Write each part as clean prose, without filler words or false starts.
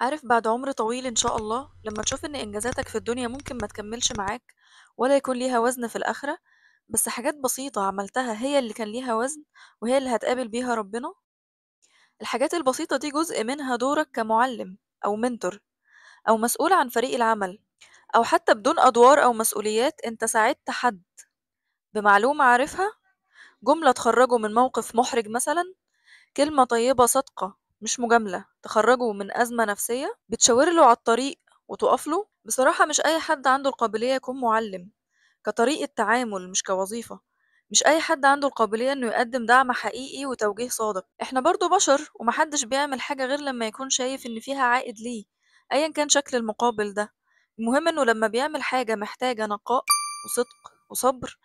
عارف بعد عمر طويل إن شاء الله لما تشوف إن إنجازاتك في الدنيا ممكن ما تكملش معاك ولا يكون ليها وزن في الآخرة، بس حاجات بسيطة عملتها هي اللي كان ليها وزن وهي اللي هتقابل بيها ربنا. الحاجات البسيطة دي جزء منها دورك كمعلم أو منتور أو مسؤول عن فريق العمل، أو حتى بدون أدوار أو مسؤوليات أنت ساعدت حد بمعلومة عارفها، جملة تخرجه من موقف محرج مثلا، كلمة طيبة صادقة مش مجاملة تخرجه من أزمة نفسية، بتشاور له على الطريق وتقف له. بصراحة مش أي حد عنده القابلية يكون معلم كطريقة تعامل مش كوظيفة، مش أي حد عنده القابلية إنه يقدم دعم حقيقي وتوجيه صادق. إحنا برضو بشر ومحدش بيعمل حاجة غير لما يكون شايف إن فيها عائد ليه، أيا كان شكل المقابل ده. المهم إنه لما بيعمل حاجة محتاجة نقاء وصدق وصبر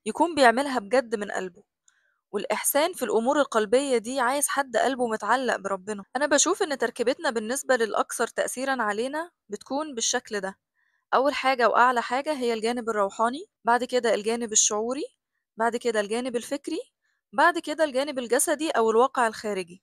يكون بيعملها بجد من قلبه. والإحسان في الأمور القلبية دي عايز حد قلبه متعلق بربنا. أنا بشوف إن تركيبتنا بالنسبة للأكثر تأثيرا علينا بتكون بالشكل ده: أول حاجة وأعلى حاجة هي الجانب الروحاني، بعد كده الجانب الشعوري، بعد كده الجانب الفكري، بعد كده الجانب الجسدي أو الواقع الخارجي.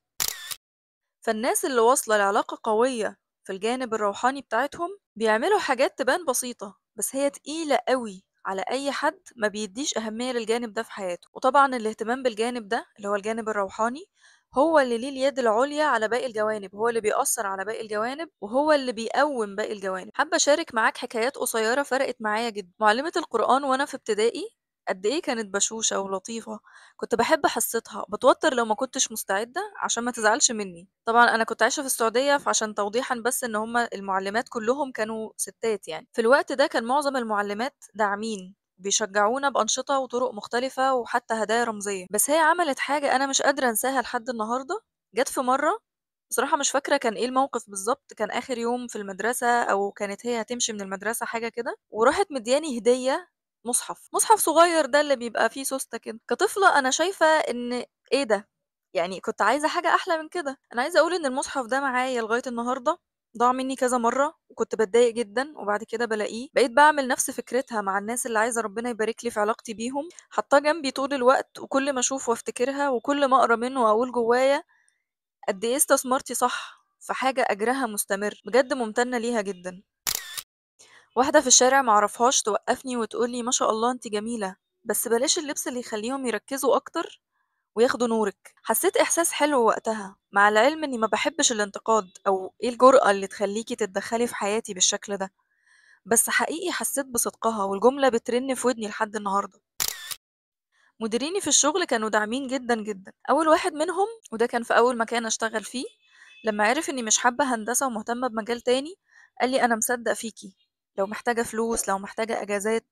فالناس اللي واصلة لعلاقة قوية في الجانب الروحاني بتاعتهم بيعملوا حاجات تبان بسيطة بس هي تقيلة قوي على أي حد ما بيديش أهمية للجانب ده في حياته. وطبعا الاهتمام بالجانب ده اللي هو الجانب الروحاني هو اللي ليه اليد العليا على باقي الجوانب، هو اللي بيأثر على باقي الجوانب وهو اللي بيقوم باقي الجوانب. حابة أشارك معاك حكايات قصيرة فرقت معايا جدا. معلمة القرآن وأنا في ابتدائي قد إيه كانت بشوشة ولطيفة، كنت باحب حصتها، باتوتر لو ما كنتش مستعدة عشان ما تزعلش مني. طبعًا أنا كنت عايشة في السعودية، فعشان توضيحًا بس إن هُم المُعلِّمات كلّهم كانوا ستات يعني. في الوقت ده كان معظم المُعلِّمات داعمين، بيشجعونا بأنشطة وطرق مختلفة وحتى هدايا رمزية. بس هي عملت حاجة أنا مش قادرة أنساها لحد النهارده. جات في مرة، بصراحة مش فاكرة كان إيه الموقف بالضبط، كان آخر يوم في المدرسة أو كانت هي هتمشي من المدرسة حاجة كده، وراحت مدياني هدية مصحف صغير ده اللي بيبقى فيه سوستة كده. كطفلة أنا شايفة إن إيه ده؟ يعني كنت عايزة حاجة أحلى من كده. أنا عايزة أقول إن المصحف ده معايا لغاية النهاردة، ضاع مني كذا مرة وكنت باتضايق جدًا وبعد كده بالاقيه، بقيت باعمل نفس فكرتها مع الناس اللي عايزة ربنا يبارك لي في علاقتي بيهم، حاطاه جنبي طول الوقت وكل ما أشوفه أفتكرها وكل ما أقرا منه أقول جوايا قد إيه استثمرتِ صح في حاجة أجرها مستمر، بجد ممتنة ليها جدًا. واحدة في الشارع معرفهاش توقفني وتقولي ما شاء الله انتي جميلة، بس بلاش اللبس اللي يخليهم يركزوا أكتر وياخدوا نورك. حسيت إحساس حلو وقتها، مع العلم إني ما بحبش الانتقاد أو إيه الجرأة اللي تخليكي تتدخلي في حياتي بالشكل ده، بس حقيقي حسيت بصدقها والجملة بترن في ودني لحد النهاردة. مديريني في الشغل كانوا داعمين جدا جدا. أول واحد منهم وده كان في أول مكان أشتغل فيه، لما عرف إني مش حابة هندسة ومهتمة بمجال تاني قال لي أنا مصدق فيكي، لو محتاجة فلوس لو محتاجة أجازات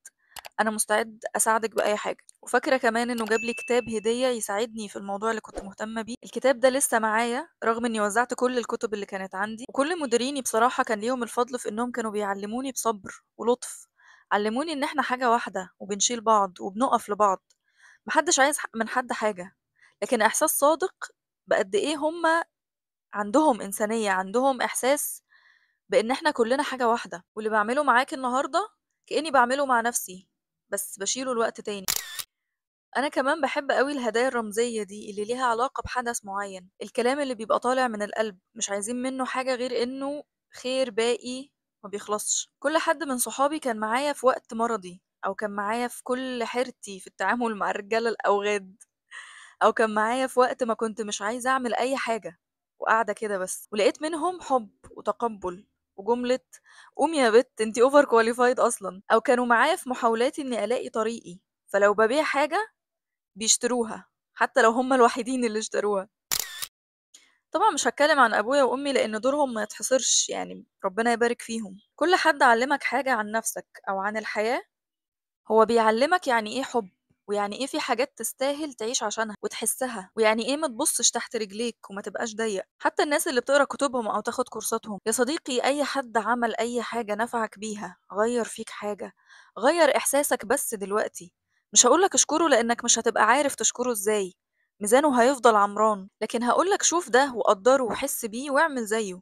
أنا مستعد أساعدك بأي حاجة. وفاكرة كمان إنه جاب لي كتاب هدية يساعدني في الموضوع اللي كنت مهتمة بيه. الكتاب ده لسه معايا رغم إني وزعت كل الكتب اللي كانت عندي. وكل مديريني بصراحة كان ليهم الفضل في إنهم كانوا بيعلموني بصبر ولطف، علموني إن إحنا حاجة واحدة وبنشيل بعض وبنقف لبعض، محدش عايز من حد حاجة، لكن إحساس صادق بقد إيه هما عندهم إنسانية، عندهم إحساس بإن إحنا كلنا حاجة واحدة. واللي بعمله معاك النهاردة كأني بعمله مع نفسي بس بشيله الوقت تاني. أنا كمان باحب أوي الهدايا الرمزية دي اللي ليها علاقة بحدث معين، الكلام اللي بيبقى طالع من القلب مش عايزين منه حاجة غير إنه خير باقي ما بيخلصش. كل حد من صحابي كان معايا في وقت مرضي، أو كان معايا في كل حيرتي في التعامل مع الرجالة الأوغاد، أو كان معايا في وقت ما كنت مش عايزة أعمل أي حاجة وقاعدة كده بس، ولقيت منهم حب وتقبل وجملة قومي يا بت انتي اوفر كواليفايد أصلا، أو كانوا معايا في محاولاتي إني ألاقي طريقي، فلو ببيع حاجة بيشتروها حتى لو هم الوحيدين اللي اشتروها. طبعا مش هتكلم عن أبويا وأمي لأن دورهم ما يتحصرش، يعني ربنا يبارك فيهم. كل حد علمك حاجة عن نفسك أو عن الحياة هو بيعلمك يعني ايه حب، ويعني ايه في حاجات تستاهل تعيش عشانها وتحسها، ويعني ايه ما تبصش تحت رجليك وما تبقاش ضيق. حتى الناس اللي بتقرا كتبهم او تاخد كورساتهم يا صديقي، اي حد عمل اي حاجة نفعك بيها غير فيك حاجة، غير احساسك بس دلوقتي. مش هقولك اشكره لانك مش هتبقى عارف تشكره ازاي، ميزانه هيفضل عمران، لكن هقولك شوف ده وقدره وحس بيه واعمل زيه.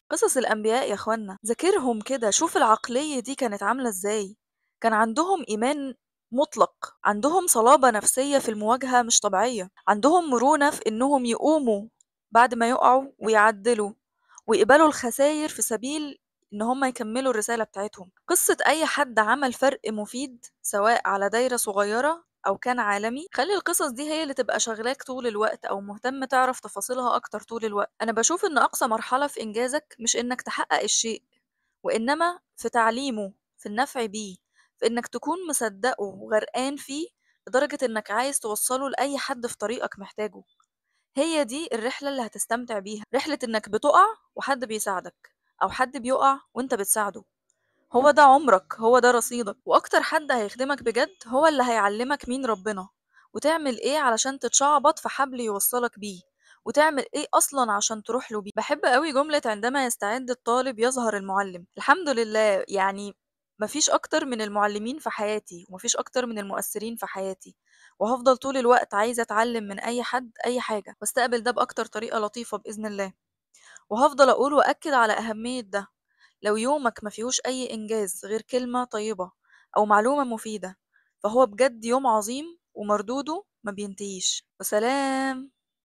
قصص الأنبياء يا اخوانا ذاكرهم كده، شوف العقلية دي كانت عاملة ازاي. كان عندهم إيمان مطلق، عندهم صلابة نفسية في المواجهة مش طبيعية، عندهم مرونة في إنهم يقوموا بعد ما يقعوا ويعدلوا ويقبلوا الخساير في سبيل إن هم يكملوا الرسالة بتاعتهم. قصة أي حد عمل فرق مفيد سواء على دايرة صغيرة أو كان عالمي، خلي القصص دي هي اللي تبقى شغلاك طول الوقت أو مهتم تعرف تفاصيلها أكتر طول الوقت. أنا بشوف إن أقصى مرحلة في إنجازك مش إنك تحقق الشيء، وإنما في تعليمه، في النفع بيه، في إنك تكون مصدقه وغرقان فيه لدرجة إنك عايز توصله لأي حد في طريقك محتاجه. هي دي الرحلة اللي هتستمتع بيها، رحلة إنك بتقع وحد بيساعدك، أو حد بيقع وإنت بتساعده. هو ده عمرك، هو ده رصيدك، وأكتر حد هيخدمك بجد هو اللي هيعلمك مين ربنا، وتعمل إيه علشان تتشعبط في حبل يوصلك بيه، وتعمل إيه أصلا عشان تروح له بيه. بحب قوي جملة عندما يستعد الطالب يظهر المعلم. الحمد لله، يعني مفيش أكتر من المعلمين في حياتي، ومفيش أكتر من المؤثرين في حياتي، وهفضل طول الوقت عايزة أتعلم من أي حد أي حاجة، واستقبل ده بأكتر طريقة لطيفة بإذن الله. وهفضل أقول وأكد على أهمية ده. لو يومك ما فيهوش أي إنجاز غير كلمة طيبة أو معلومة مفيدة، فهو بجد يوم عظيم ومردوده ما بينتهيش. وسلام.